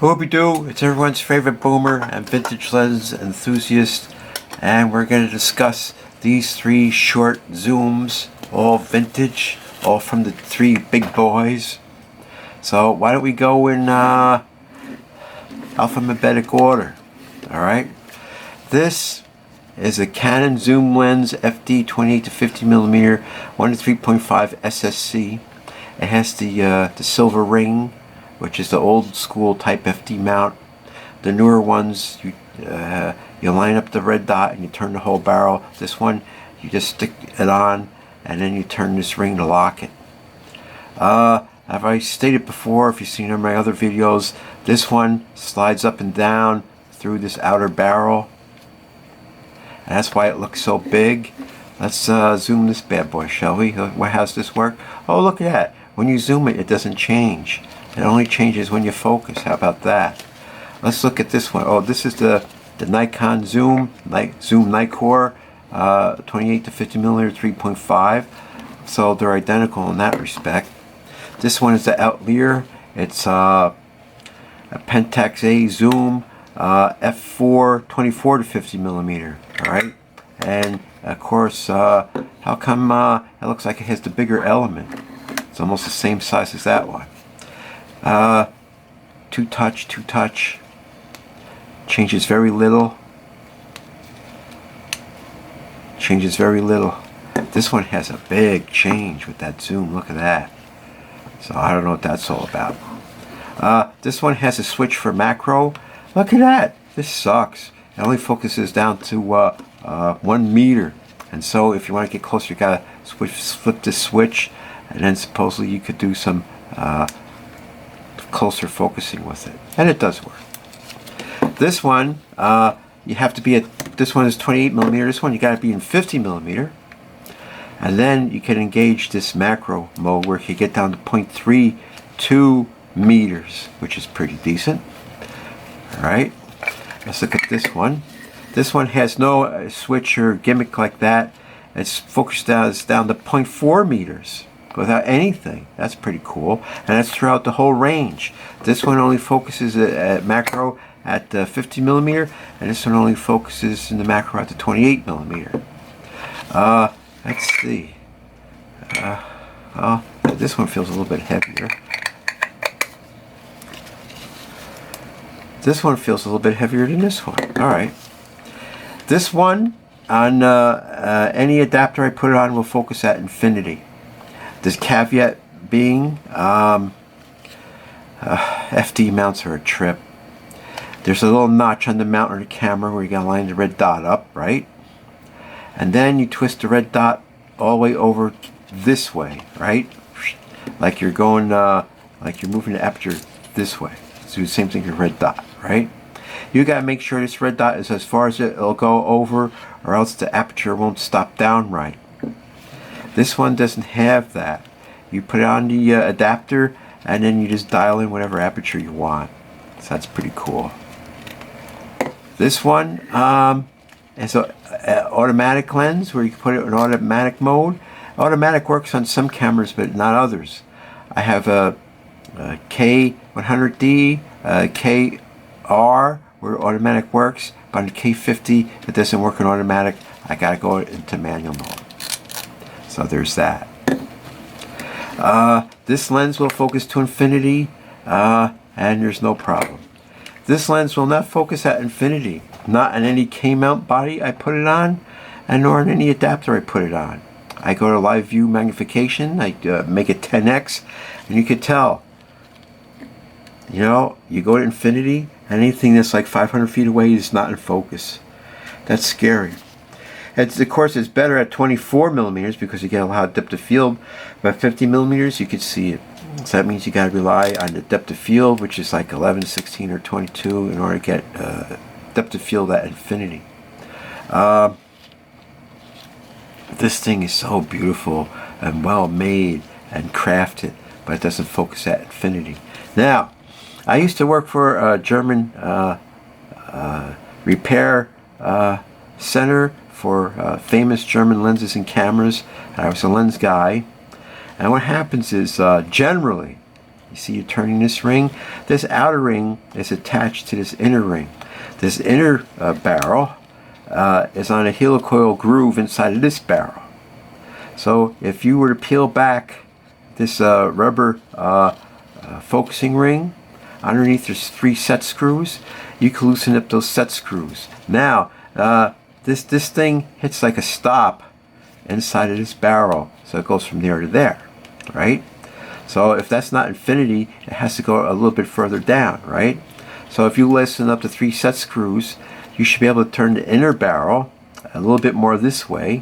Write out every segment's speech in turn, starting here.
Whoopie-doo, it's everyone's favorite boomer and vintage lens enthusiast, and we're going to discuss these three short zooms, all vintage, all from the three big boys. So why don't we go in alphabetic order, alright? This is a Canon zoom lens FD 28 to 50mm 1 to 3.5 SSC. It has the silver ring, which is the old school type FD mount. The newer ones, you line up the red dot and you turn the whole barrel. This one, you just stick it on and then you turn this ring to lock it. As I stated before, if you've seen my other videos, this one slides up and down through this outer barrel. And that's why it looks so big. Let's zoom this bad boy, shall we? How's this work? Oh, look at that. When you zoom it, it doesn't change. It only changes when you focus. How about that? Let's look at this one. Oh, this is the Nikon zoom Nikkor 28 to 50mm 3.5. So they're identical in that respect. This one is the Outlier. It's a Pentax-a zoom f4 24 to 50mm. All right, and of course, how come it looks like it has the bigger element? It's almost the same size as that one. Two touch. Changes very little. This one has a big change with that zoom. Look at that. So I don't know what that's all about. This one has a switch for macro. Look at that. This sucks. It only focuses down to 1 meter. And so if you want to get closer, you gotta flip this switch, and then supposedly you could do some closer focusing with it. And it does work. This one, you have to be at, this one is 28mm. This one you gotta be in 50mm. And then you can engage this macro mode where you can get down to 0.32 meters, which is pretty decent. Alright, let's look at this one. This one has no switch or gimmick like that. It's focused down to 0.4 meters without anything. That's pretty cool, and that's throughout the whole range. This one only focuses at macro at 50mm, and this one only focuses in the macro at the 28mm. Let's see. Well, this one feels a little bit heavier. This one feels a little bit heavier than this one. Alright. This one, on any adapter I put it on, will focus at infinity. This caveat being, FD mounts are a trip. There's a little notch on the mount of the camera where you gotta line the red dot up, right? And then you twist the red dot all the way over this way, right? Like you're going, like you're moving the aperture this way. So the same thing with red dot, right? You gotta make sure this red dot is as far as it'll go over, or else the aperture won't stop down right. This one doesn't have that. You put it on the adapter, and then you just dial in whatever aperture you want. So that's pretty cool. This one is an automatic lens where you can put it in automatic mode. Automatic works on some cameras, but not others. I have a K100D, KR, where automatic works, but on the K50 it doesn't work in automatic. I gotta go into manual mode. So there's that. This lens will focus to infinity, and there's no problem. This lens will not focus at infinity, not on any K-mount body I put it on, and nor on any adapter I put it on. I go to live view magnification, I make it 10x, and you can tell. You know, you go to infinity, and anything that's like 500 feet away is not in focus. That's scary. It's, of course, it's better at 24mm because you get a lot of depth of field. But 50mm, you can see it. So that means you got to rely on the depth of field, which is like 11, 16, or 22, in order to get depth of field at infinity. This thing is so beautiful and well made and crafted, but it doesn't focus at infinity. Now, I used to work for a German repair center for famous German lenses and cameras. I was a lens guy. And what happens is, generally, You see you're turning this ring. This outer ring is attached to this inner ring. This inner barrel is on a helicoil groove inside of this barrel. So if you were to peel back this rubber focusing ring, underneath there's 3 set screws. You can loosen up those set screws. Now this thing hits like a stop inside of this barrel, so it goes from there to there, right? So if that's not infinity, it has to go a little bit further down, right? So if you loosen up the 3 set screws, you should be able to turn the inner barrel a little bit more this way,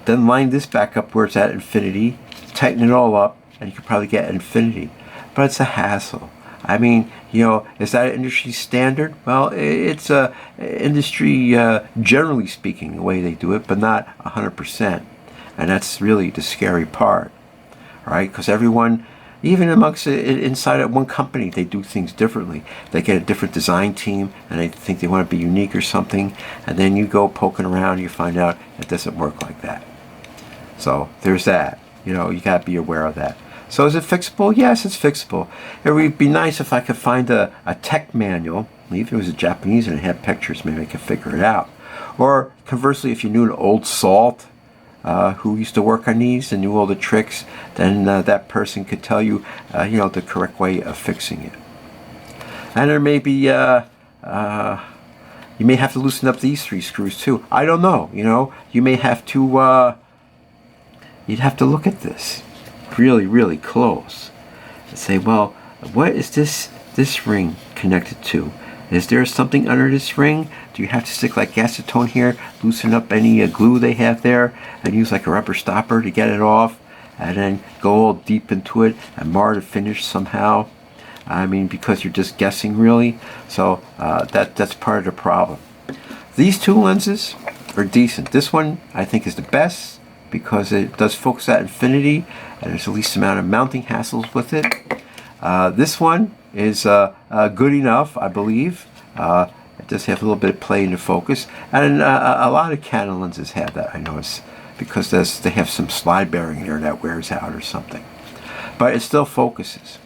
then line this back up where it's at infinity, tighten it all up, and you could probably get infinity. But it's a hassle. I mean, you know, is that an industry standard? Well, it's a industry, generally speaking, the way they do it, but not 100%. And that's really the scary part, right? Because everyone, even amongst inside of one company, they do things differently. They get a different design team, and they think they want to be unique or something, and then you go poking around, and you find out it doesn't work like that. So there's that. You know, you got to be aware of that. So is it fixable? Yes, it's fixable. It would be nice if I could find a tech manual. Even if it was a Japanese and it had pictures, maybe I could figure it out. Or conversely, if you knew an old salt who used to work on these and knew all the tricks, then that person could tell you, you know, the correct way of fixing it. And there may be, you may have to loosen up these 3 screws too. I don't know, you know. You may have to, you'd have to look at this really close and say, well, what is this ring connected to? Is there something under this ring? Do you have to stick like acetone here, loosen up any glue they have there, and use like a rubber stopper to get it off, and then go all deep into it and mar the finish somehow? I mean, because you're just guessing really. So that's part of the problem. These 2 lenses are decent. This one I think is the best, because it does focus at infinity and there's the least amount of mounting hassles with it. This one is good enough, I believe. It does have a little bit of play in the focus, and a lot of Canon lenses have that, I notice, because they have some slide bearing there that wears out or something. But it still focuses.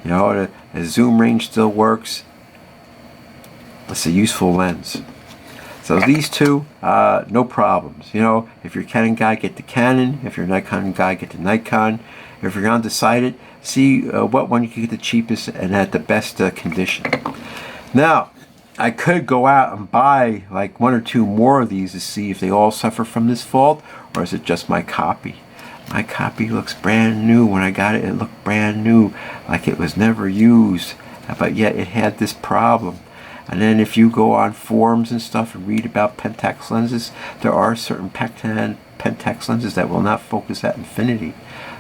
You know, the zoom range still works. It's a useful lens. So these 2, no problems. You know, if you're a Canon guy, get the Canon. If you're a Nikon guy, get the Nikon. If you're undecided, see what one you can get the cheapest and at the best condition. Now, I could go out and buy like 1 or 2 more of these to see if they all suffer from this fault, or is it just my copy? My copy looks brand new. When I got it, it looked brand new, like it was never used, but yet it had this problem. And then if you go on forums and stuff and read about Pentax lenses, there are certain Pentax lenses that will not focus at infinity.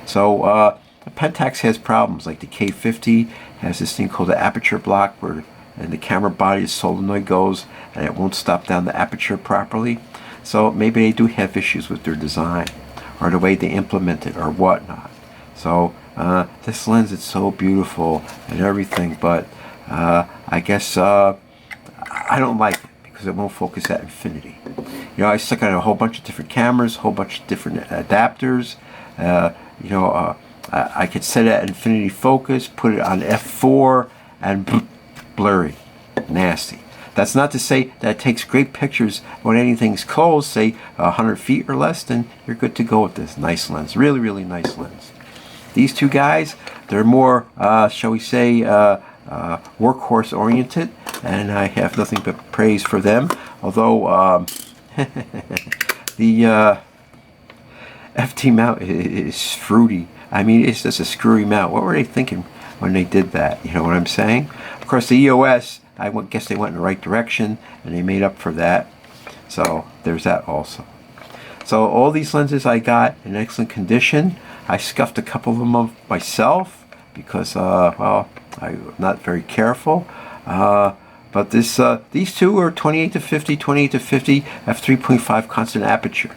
So Pentax has problems, like the K50 has this thing called the aperture block, where in the camera body the solenoid goes and it won't stop down the aperture properly. So maybe they do have issues with their design or the way they implement it or whatnot. So this lens is so beautiful and everything, but I guess I don't like it because it won't focus at infinity. You know, I stuck on a whole bunch of different cameras, a whole bunch of different adapters. You know, I could set it at infinity focus, put it on f4, and blurry, nasty. That's not to say that it takes great pictures when anything's close, say 100 feet or less, then you're good to go with this nice lens. Really nice lens. These 2 guys, they're more, shall we say, workhorse oriented, and I have nothing but praise for them. Although the FD mount is fruity. I mean, it's just a screwy mount. What were they thinking when they did that? You know what I'm saying? Of course, the EOS, I guess they went in the right direction and they made up for that. So there's that also. So all these lenses I got in excellent condition. I scuffed a couple of them up myself because, well, I'm not very careful. But these 2 are 28 to 50, 28 to 50 f3.5 constant aperture.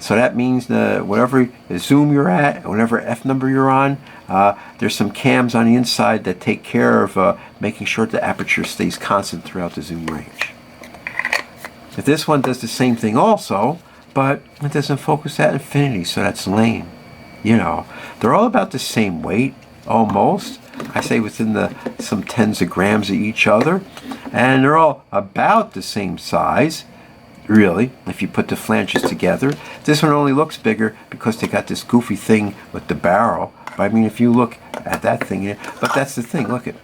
So that means whatever zoom you're at, whatever f number you're on, there's some cams on the inside that take care of making sure the aperture stays constant throughout the zoom range. If this one does the same thing also, but it doesn't focus at infinity, so that's lame. You know, they're all about the same weight, almost. I say within some tens of grams of each other, and they're all about the same size, really, if you put the flanges together. This one only looks bigger because they got this goofy thing with the barrel. But I mean, if you look at that thing, but that's the thing. Look at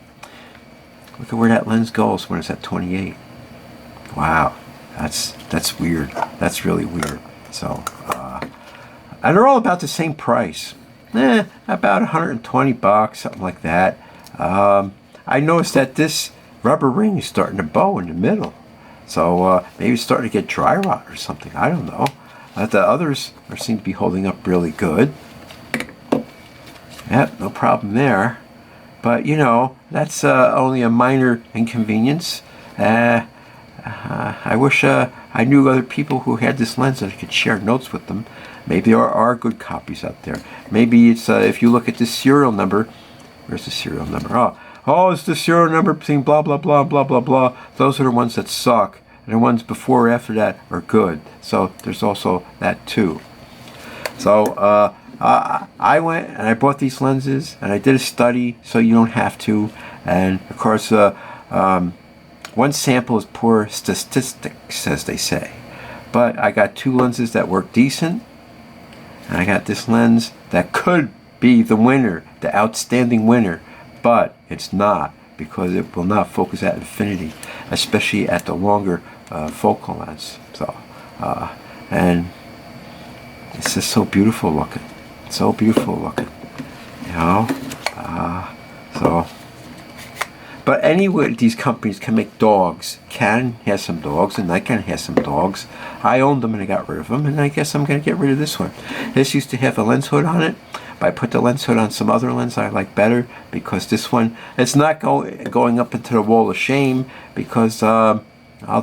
where that lens goes when it's at 28. Wow, that's weird. That's really weird. So, and they're all about the same price. About 120 bucks, something like that. I noticed that this rubber ring is starting to bow in the middle. So maybe it's starting to get dry rot or something. I don't know. The others seem to be holding up really good. Yep, no problem there. But, you know, that's only a minor inconvenience. I wish I knew other people who had this lens and I could share notes with them. Maybe there are good copies out there. Maybe it's, if you look at the serial number, where's the serial number? Oh, it's the serial number between blah, blah, blah, blah, blah, blah. Those are the ones that suck. And the ones before or after that are good. So there's also that too. So I went and I bought these lenses and I did a study so you don't have to. And of course, one sample is poor statistics, as they say. But I got two lenses that work decent. And I got this lens that could be the winner, the outstanding winner. But it's not, because it will not focus at infinity, especially at the longer focal lengths. So, and it's just so beautiful looking. So beautiful looking. You know? So. But anyway, these companies can make dogs. Canon has some dogs, and Nikon has some dogs. I owned them and I got rid of them, and I guess I'm going to get rid of this one. This used to have a lens hood on it, but I put the lens hood on some other lens I like better, because this one, it's not going up into the wall of shame, because I'll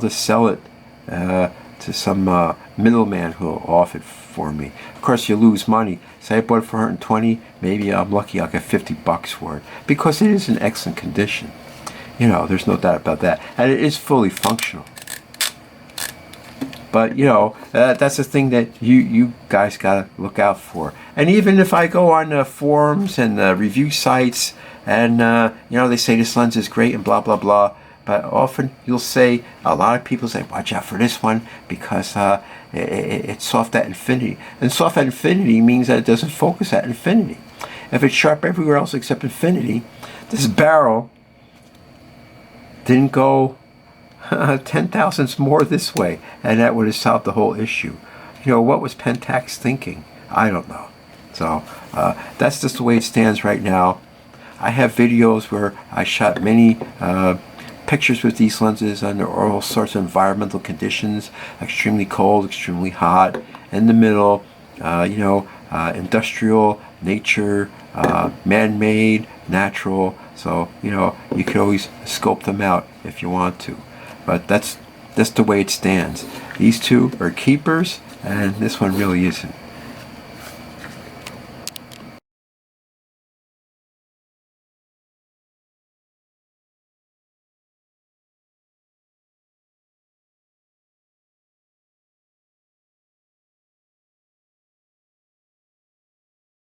just sell it to some middleman who will offer it for me. Of course, you lose money. Say I bought it for 120, maybe I'm lucky I'll get 50 bucks for it, because it is in excellent condition. You know, there's no doubt about that. And it is fully functional. But, you know, that's the thing that you guys got to look out for. And even if I go on forums and review sites and, you know, they say this lens is great and blah, blah, blah. But often you'll say, a lot of people say, watch out for this one because it's soft at infinity. And soft at infinity means that it doesn't focus at infinity. If it's sharp everywhere else except infinity, this barrel didn't go 10 thousandths more this way, and that would have solved the whole issue. You know, what was Pentax thinking? I don't know. So that's just the way it stands right now. I have videos where I shot many pictures with these lenses under all sorts of environmental conditions, extremely cold, extremely hot, in the middle, you know, industrial, nature, man-made, natural. So, you know, you could always scope them out if you want to. But that's the way it stands. These two are keepers, and this one really isn't.